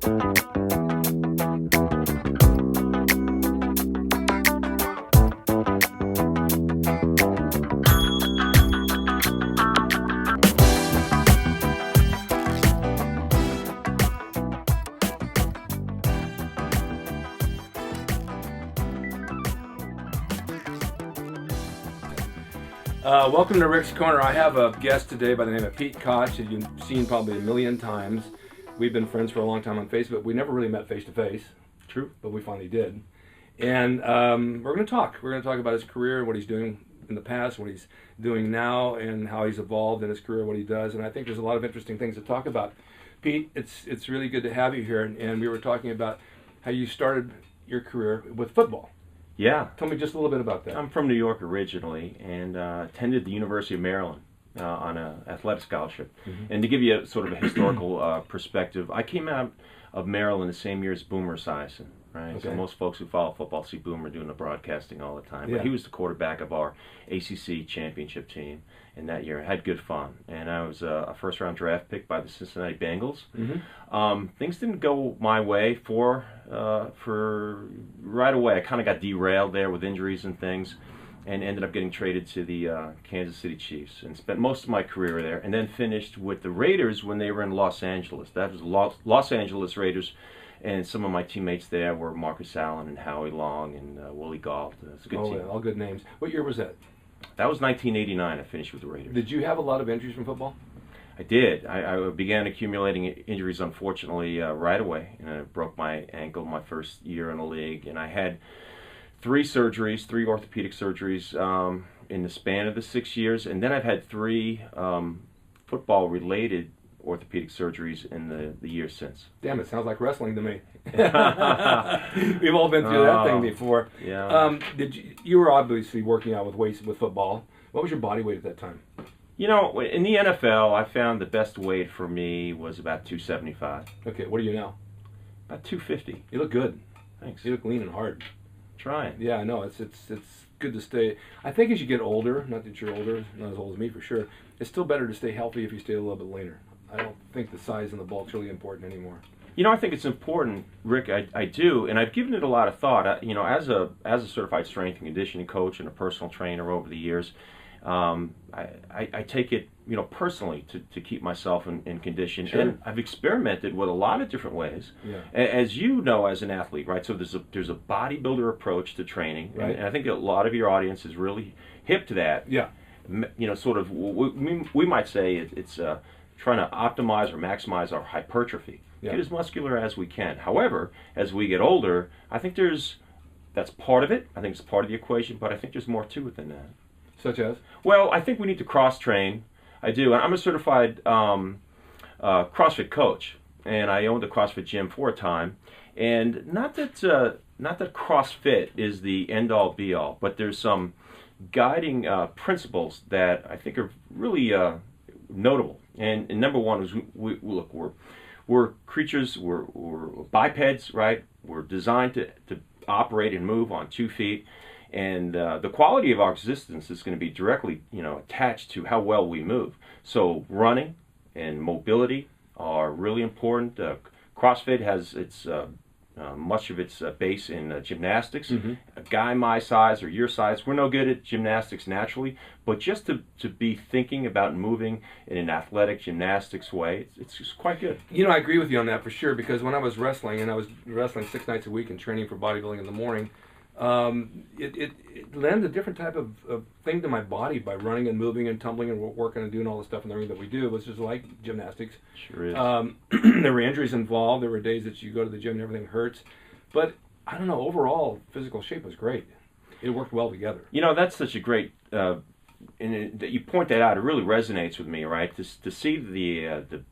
Welcome to Rick's Corner. I have a guest today by the name of Pete Koch, that you've seen probably a million times. We've been friends for a long time on Facebook. We never really met face to face. True. But we finally did. And we're going to talk. We're going to talk about his career, what he's doing in the past, what he's doing now, and how he's evolved in his career, what he does. And I think there's a lot of interesting things to talk about. Pete, it's really good to have you here. And we were talking about how you started your career with football. Yeah. Tell me just a little bit about that. I'm from New York originally and attended the University of Maryland on an athletic scholarship. Mm-hmm. And to give you a sort of a historical perspective, I came out of Maryland the same year as Boomer Esiason, right? Okay. So most folks who follow football see Boomer doing the broadcasting all the time. Yeah. But he was the quarterback of our ACC championship team. And that year I had good fun. And I was a first-round draft pick by the Cincinnati Bengals. Mm-hmm. Things didn't go my way for right away. I kind of got derailed there with injuries and things and ended up getting traded to the Kansas City Chiefs and spent most of my career there and then finished with the Raiders when they were in Los Angeles. That was Los Angeles Raiders. And some of my teammates there were Marcus Allen and Howie Long and Willie Gault. It's a good team. Yeah, all good names. What year was that? That was 1989. I finished with the Raiders. Did you have a lot of injuries from football? I did. I began accumulating injuries, unfortunately, right away. And I broke my ankle my first year in the league. And I had three orthopedic surgeries in the span of the 6 years. And then I've had three football-related orthopedic surgeries in the years since. Damn, it sounds like wrestling to me. We've all been through that thing before. Yeah. You were obviously working out with weights with football. What was your body weight at that time? You know, in the NFL, I found the best weight for me was about 275. Okay, what are you now? About 250. You look good. Thanks. You look lean and hard. Trying. Yeah, I know. It's good to stay. I think as you get older, not that you're older, not as old as me for sure, it's still better to stay healthy if you stay a little bit leaner. I don't think the size and the bulk's really important anymore. You know, I think it's important, Rick. I do, and I've given it a lot of thought. You know, as a certified strength and conditioning coach and a personal trainer over the years, I take it, you know, personally to keep myself in condition. Sure. And I've experimented with a lot of different ways. Yeah. As you know, as an athlete, right? So there's a bodybuilder approach to training, right? And I think a lot of your audience is really hip to that. Yeah. You know, sort of, we might say it's trying to optimize or maximize our hypertrophy. Yeah. Get as muscular as we can. However, as we get older, I think that's part of it. I think it's part of the equation, but I think there's more to it than that. Such as? Well, I think we need to cross-train. I do. I'm a certified CrossFit coach, and I owned a CrossFit gym for a time. And not that CrossFit is the end-all, be-all, but there's some guiding principles that I think are really notable. And number one is we're creatures, we're bipeds, right? We're designed to operate and move on 2 feet. And the quality of our existence is going to be directly, you know, attached to how well we move. So running and mobility are really important. CrossFit has much of its base in gymnastics. Mm-hmm. A guy my size or your size, we're no good at gymnastics naturally, but just to be thinking about moving in an athletic gymnastics way, it's just quite good. You know, I agree with you on that for sure, because when I was wrestling, and I was wrestling 6 nights a week and training for bodybuilding in the morning, it lends a different type of thing to my body by running and moving and tumbling and working and doing all the stuff in the ring that we do. It was just like gymnastics. Sure is. There were injuries involved. There were days that you go to the gym and everything hurts. But, I don't know, overall, physical shape was great. It worked well together. You know, that's such a great, that you point that out. It really resonates with me, right? To see the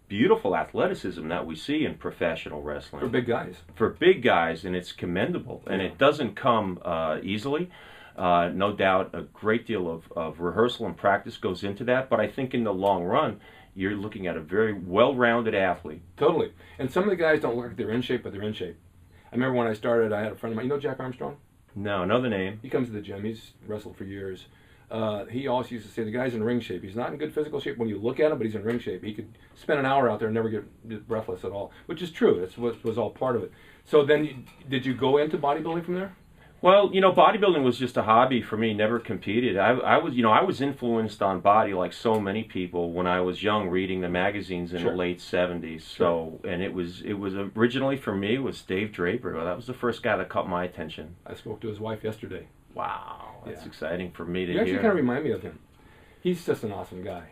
beautiful athleticism that we see in professional wrestling. For big guys. For big guys, and it's commendable. And it doesn't come easily. No doubt a great deal of rehearsal and practice goes into that. But I think in the long run, you're looking at a very well-rounded athlete. Totally. And some of the guys don't look like they're in shape, but they're in shape. I remember when I started, I had a friend of mine. You know Jack Armstrong? No, know the name. He comes to the gym. He's wrestled for years. he always used to say the guy's in ring shape. He's not in good physical shape when you look at him, but he's in ring shape. He could spend an hour out there and never get breathless at all, which is true. That's what was all part of it. So then, did you go into bodybuilding from there? Well, bodybuilding was just a hobby for me. Never competed. I was influenced on body like so many people when I was young, reading the magazines in the late '70s. So, and it was originally for me was Dave Draper. Well, that was the first guy that caught my attention. I spoke to his wife yesterday. Wow, that's exciting for me to You hear. actually kind of remind me of him. He's just an awesome guy.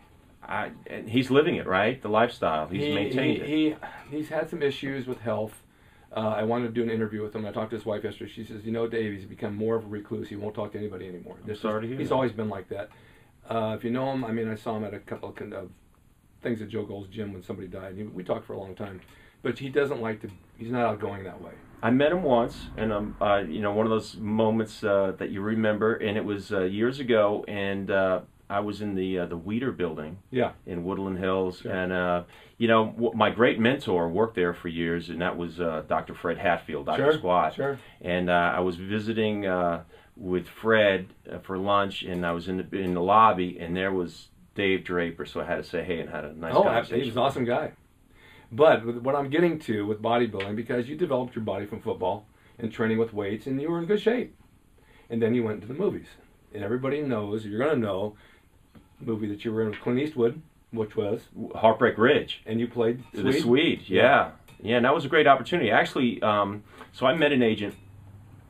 And he's living it, right? The lifestyle. He's maintained it. He's had some issues with health. I wanted to do an interview with him. I talked to his wife yesterday. She says, Dave, he's become more of a recluse. He won't talk to anybody anymore. Sorry to hear He's that. always been like that. If you know him, I saw him at a couple of things at Joe Gold's gym when somebody died. We talked for a long time. But he doesn't like to, he's not outgoing that way. I met him once, and one of those moments that you remember, and it was years ago, and I was in the Weeder building in Woodland Hills, and my great mentor worked there for years, and that was Dr. Fred Hatfield, Dr. Squat. And I was visiting with Fred for lunch, and I was in the lobby, and there was Dave Draper, so I had to say hey and had a nice conversation. He's an awesome guy. But what I'm getting to with bodybuilding, because you developed your body from football and training with weights, and you were in good shape, and then you went into the movies, and everybody knows, you're going to know, the movie that you were in with Clint Eastwood, which was Heartbreak Ridge, and you played the Swede. Yeah, and that was a great opportunity. Actually, so I met an agent,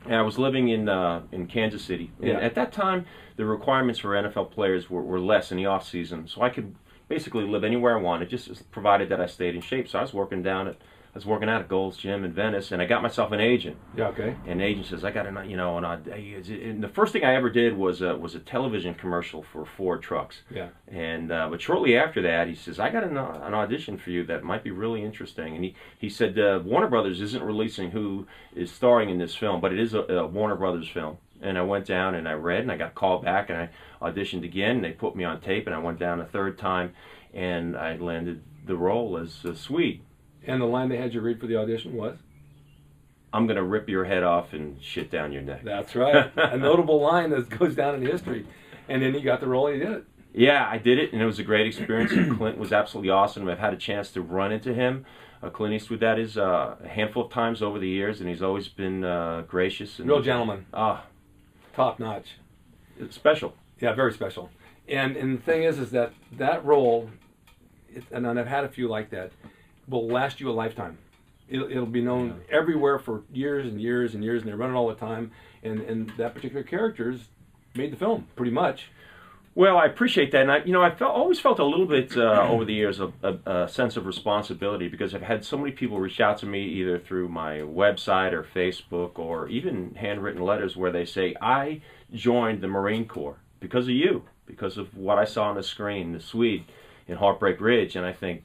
and I was living in Kansas City. And at that time, the requirements for NFL players were less in the off season, so I could basically live anywhere I wanted, just provided that I stayed in shape. So I was working out at Gold's Gym in Venice, and I got myself an agent. Yeah, okay. And the agent says, I got and the first thing I ever did was a television commercial for Ford trucks. Yeah. And but shortly after that, he says, I got an audition for you that might be really interesting. And he said, Warner Brothers isn't releasing who is starring in this film, but it is a Warner Brothers film. And I went down and I read, and I got called back, and I auditioned again, and they put me on tape, and I went down a third time, and I landed the role as Swede. And the line they had you read for the audition was? I'm going to rip your head off and shit down your neck. That's right. A notable line that goes down in history. And then he got the role and he did it. Yeah, I did it, and it was a great experience. And Clint was absolutely awesome. I've had a chance to run into him, Clint Eastwood, that is, a handful of times over the years, and he's always been gracious. And, real gentleman. Top notch. Special. Yeah, very special. And the thing is that role, and I've had a few like that, will last you a lifetime. It'll be known everywhere for years and years and years, and they run it all the time. And that particular character's made the film, pretty much. Well, I appreciate that, and I always felt a little bit over the years a sense of responsibility, because I've had so many people reach out to me either through my website or Facebook or even handwritten letters where they say, I joined the Marine Corps because of you, because of what I saw on the screen, the Swede in Heartbreak Ridge, and I think,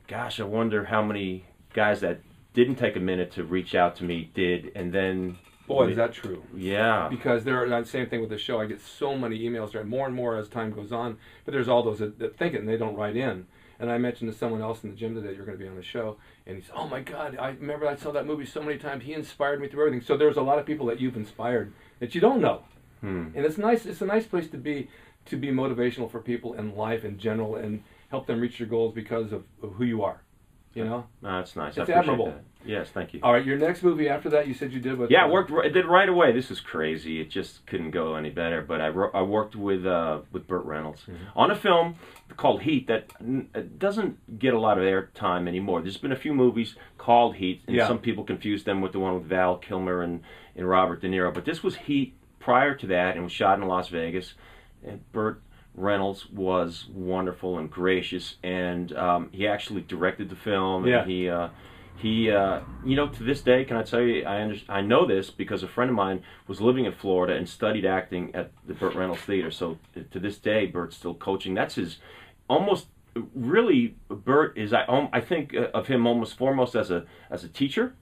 gosh, I wonder how many guys that didn't take a minute to reach out to me did, and then... Boy, is that true. Yeah. Because the same thing with the show. I get so many emails there, more and more as time goes on. But there's all those that think it and they don't write in. And I mentioned to someone else in the gym today, you're going to be on the show. And he said, oh my God, I remember I saw that movie so many times. He inspired me through everything. So there's a lot of people that you've inspired that you don't know. And it's nice. It's a nice place to be motivational for people in life in general and help them reach their goals because of who you are. You know? That's nice. It's admirable. That. Yes, thank you. All right, your next movie after that, you said you did with... Yeah, I did right away. This is crazy. It just couldn't go any better. But I worked with Burt Reynolds on a film called Heat that doesn't get a lot of airtime anymore. There's been a few movies called Heat, and some people confuse them with the one with Val Kilmer and Robert De Niro. But this was Heat prior to that, and was shot in Las Vegas. And Burt Reynolds was wonderful and gracious, and he actually directed the film. Yeah. And he to this day, can I tell you, I know this because a friend of mine was living in Florida and studied acting at the Burt Reynolds Theater. So to this day, Burt's still coaching. That's his Burt is, I think of him almost foremost as a teacher,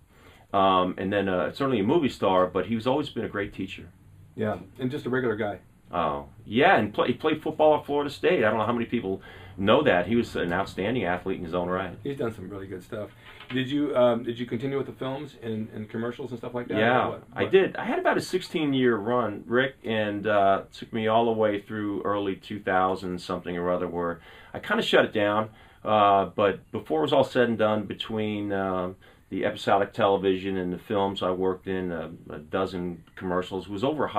and then certainly a movie star, but he's always been a great teacher. Yeah, and just a regular guy. Oh, yeah, and he played football at Florida State. I don't know how many people know that. He was an outstanding athlete in his own right. He's done some really good stuff. Did you continue with the films and commercials and stuff like that? Yeah, What? I did. I had about a 16-year run, Rick, and took me all the way through early 2000 something or other, where I kind of shut it down. But before it was all said and done, between the episodic television and the films I worked in, a dozen commercials, it was over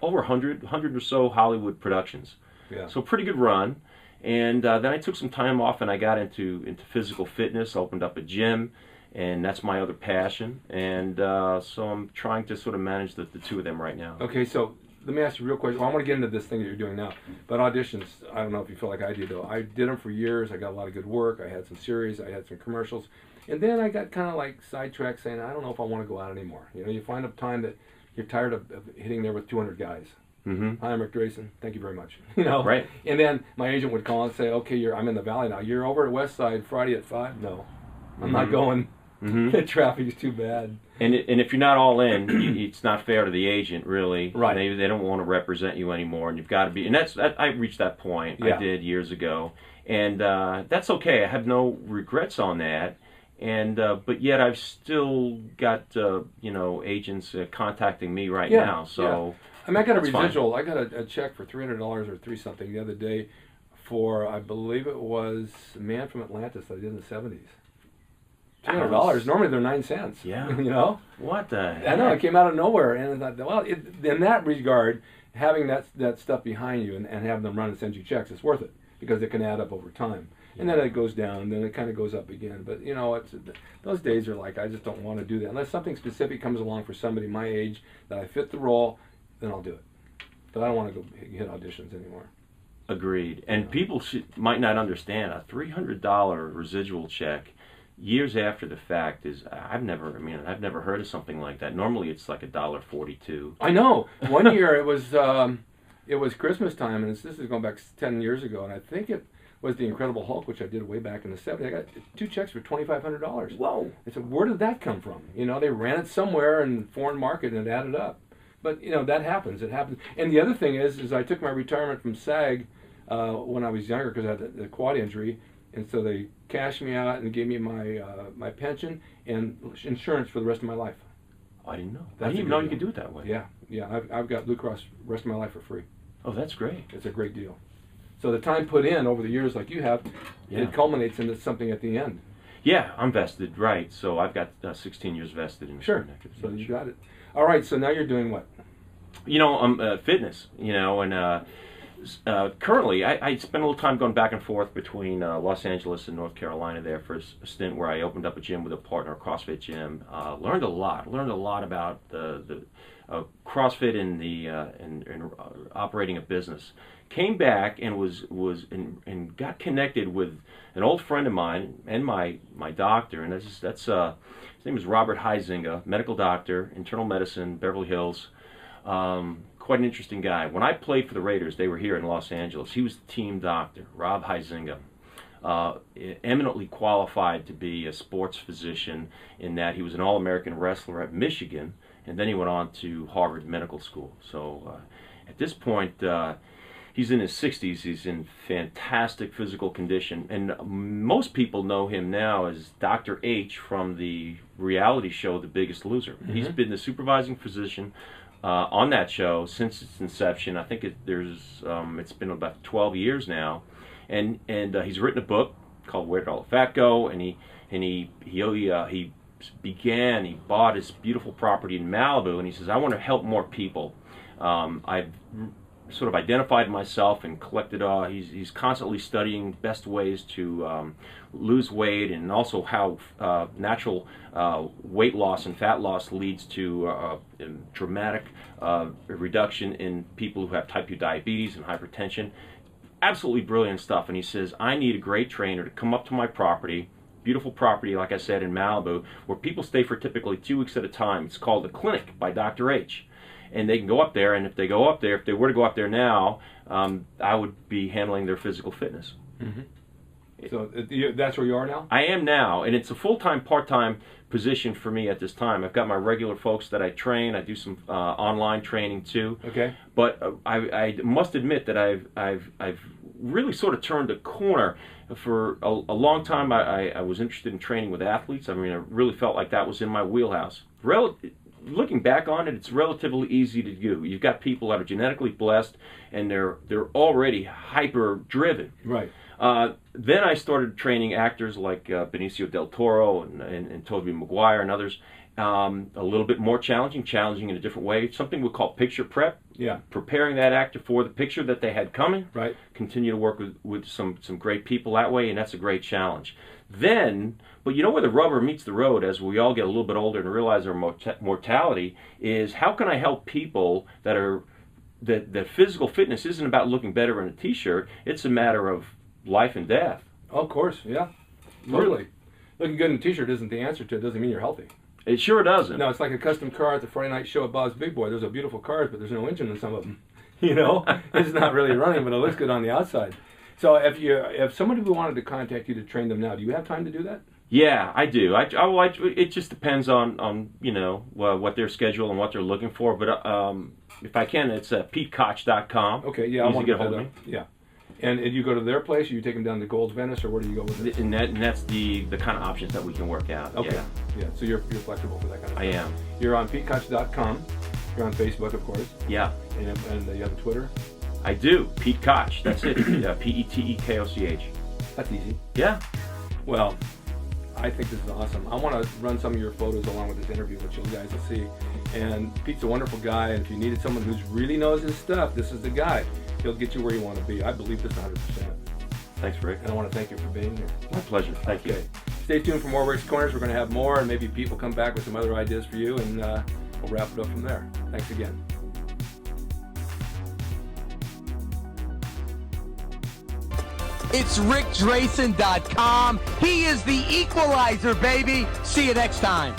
over 100 or so Hollywood productions. Yeah. So pretty good run. And then I took some time off and I got into physical fitness, opened up a gym, and that's my other passion. And so I'm trying to sort of manage the two of them right now. Okay, so let me ask you a real question. Well, I want to get into this thing that you're doing now. But auditions, I don't know if you feel like I do, though. I did them for years. I got a lot of good work. I had some series. I had some commercials. And then I got kind of like sidetracked saying, I don't know if I want to go out anymore. You know, you find a time that you're tired of hitting there with 200 guys. Mm-hmm. Hi, I'm Rick Drayson. Thank you very much. You know, right? And then my agent would call and say, "Okay, I'm in the Valley now. You're over at West Side Friday at 5." No, I'm not going. Mm-hmm. The traffic is too bad. And if you're not all in, it's not fair to the agent, really. Right. They don't want to represent you anymore, and you've got to be. And I reached that point. Yeah. I did years ago, and that's okay. I have no regrets on that. And but yet I've still got agents contacting me right now. So. Yeah. I mean, I got a residual. Fine. I got a check for $300 or $3 something the other day for, I believe it was a Man from Atlantis that I did in the 70s. $300. Normally they're 9 cents. Yeah. You know? What the heck? I know, it came out of nowhere. And I thought, well, in that regard, having that stuff behind you and having them run and send you checks, it's worth it because it can add up over time. And then it goes down, then it kind of goes up again. But, you know, those days are like, I just don't want to do that. Unless something specific comes along for somebody my age that I fit the role, then I'll do it. But I don't want to go hit auditions anymore. Agreed. And people might not understand a $300 residual check years after the fact is I've never heard of something like that. Normally it's like $1.42. I know. One year it was Christmas time, and this is going back 10 years ago, and I think it was the Incredible Hulk, which I did way back in the 70s. I got 2 checks for $2,500. Whoa! I said, where did that come from? You know, they ran it somewhere in foreign market and it added up. But, you know, that happens. It happens. And the other thing is I took my retirement from SAG when I was younger because I had the quad injury. And so they cashed me out and gave me my pension and insurance for the rest of my life. I didn't know. That's I didn't even know you could do it that way. Yeah. I've got Blue Cross the rest of my life for free. Oh, that's great. It's a great deal. So the time put in over the years like you have, it culminates into something at the end. Yeah, I'm vested, right. So I've got 16 years vested in Sure. So you got it. All right, so now you're doing what? You know, I'm fitness, you know, and currently I spent a little time going back and forth between Los Angeles and North Carolina there for a stint where I opened up a gym with a partner, a CrossFit gym. Learned a lot about the CrossFit and operating a business. Came back and and got connected with an old friend of mine and my doctor, and that's his name is Robert Huizinga, medical doctor, internal medicine, Beverly Hills. Quite an interesting guy. When I played for the Raiders, they were here in Los Angeles. He was the team doctor, Rob Huizinga. Eminently qualified to be a sports physician in that he was an All-American wrestler at Michigan, and then he went on to Harvard Medical School. So at this point, he's in his 60s. He's in fantastic physical condition, and most people know him now as Dr. H from the reality show The Biggest Loser. Mm-hmm. He's been the supervising physician on that show since its inception. I think it's been about 12 years now, and he's written a book called Where Did All the Fat Go? And he bought his beautiful property in Malibu, and he says, I want to help more people. I've sort of identified myself and collected. He's constantly studying best ways to lose weight, and also how natural weight loss and fat loss leads to dramatic reduction in people who have type 2 diabetes and hypertension. Absolutely brilliant stuff. And he says, I need a great trainer to come up to my property, beautiful property, like I said, in Malibu, where people stay for typically 2 weeks at a time. It's called The Clinic by Dr. H. And they can go up there, and if they were to go up there now, I would be handling their physical fitness. Mm-hmm. So that's where you are now? I am now, and it's a full-time, part-time position for me at this time. I've got my regular folks that I train. I do some online training too. Okay. But I must admit that I've really sort of turned a corner. For a long time, I was interested in training with athletes. I mean, I really felt like that was in my wheelhouse. Looking back on it, it's relatively easy to do. You've got people that are genetically blessed, and they're already hyper driven. Right. Then I started training actors like Benicio del Toro and Tobey Maguire and others. A little bit more challenging in a different way. Something we call picture prep. Yeah. Preparing that actor for the picture that they had coming. Right. Continue to work with some great people that way, and that's a great challenge. Then, but you know where the rubber meets the road as we all get a little bit older and realize our mortality is how can I help people that physical fitness isn't about looking better in a t-shirt, it's a matter of life and death. Oh, of course, yeah. Totally. Looking good in a t-shirt isn't the answer to it. Doesn't mean you're healthy. It sure doesn't. No, it's like a custom car at the Friday night show at Bob's Big Boy. Those are beautiful cars, but there's no engine in some of them. You know, it's not really running, but it looks good on the outside. So if somebody wanted to contact you to train them now, do you have time to do that? Yeah, I do. It just depends on what their schedule and what they're looking for. But if I can, it's PeteKoch.com. Okay, yeah, I want to get hold of me. Yeah. And you go to their place, or you take them down to Gold's Venice, or where do you go with it? And that's the kind of options that we can work out. Okay. Yeah. So you're flexible for that kind of stuff. I am. You're on PeteKoch.com. You're on Facebook, of course. Yeah. And you have a Twitter? I do. Pete Koch. That's it. Petekoch. That's easy. Yeah. Well, I think this is awesome. I want to run some of your photos along with this interview, which you guys will see. And Pete's a wonderful guy, and if you needed someone who really knows his stuff, this is the guy. He'll get you where you want to be. I believe this 100%. Thanks, Rick. And I want to thank you for being here. My pleasure. Thank you. Stay tuned for more Rick's Corners. We're going to have more, and maybe Pete will come back with some other ideas for you, and we'll wrap it up from there. Thanks again. It's RickDrayson.com. He is the equalizer, baby. See you next time.